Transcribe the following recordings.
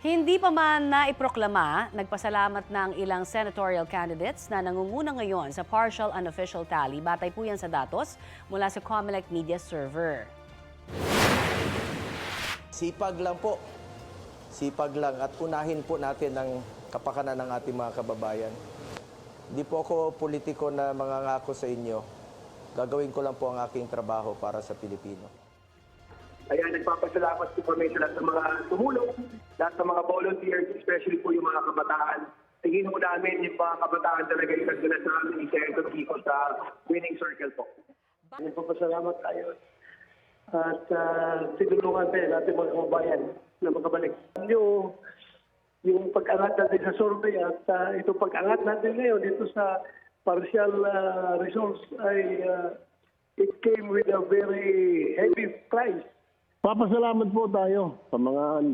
Hindi pa man naiproklama, nagpasalamat ng ilang senatorial candidates na nangunguna ngayon sa partial unofficial tally. Batay po yan sa datos mula sa Comelec Media Server. Sipag lang po. Sipag lang at unahin po natin ang kapakanan ng ating mga kababayan. Hindi po ako politiko na mangangako sa inyo. Gagawin ko lang po ang aking trabaho para sa Pilipino. Kaya nagpapasalamat po kami sa lahat ng mga tumulong, lahat ng mga volunteers, especially po yung mga kabataan. Tingin po namin yung mga kabataan talaga yung nagdala sa amin ni Senator Kiko sa winning circle po. Nagpapasalamat tayo. At tinulungan tayo natin mga kababayan na makabalik. Yung pag-angat natin sa survey at itong pag-angat natin ngayon dito sa partial results ay it came with a very heavy price. Papasalamat po tayo sa mga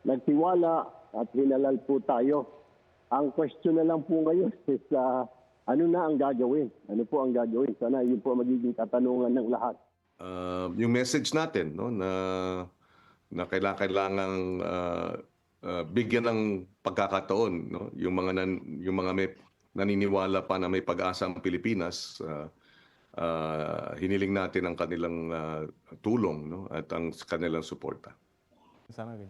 nagtiwala at hinalal po tayo. Ang question na lang po ngayon is ano na ang gagawin? Ano po ang gagawin? Sana yun po magiging katanungan ng lahat. Yung message natin no, na kailangan bigyan ng pagkakataon no, yung mga may naniniwala pa na may pag-asa ang Pilipinas. Hiniling natin ang kanilang tulong no, at ang kanilang suporta. Sana rin.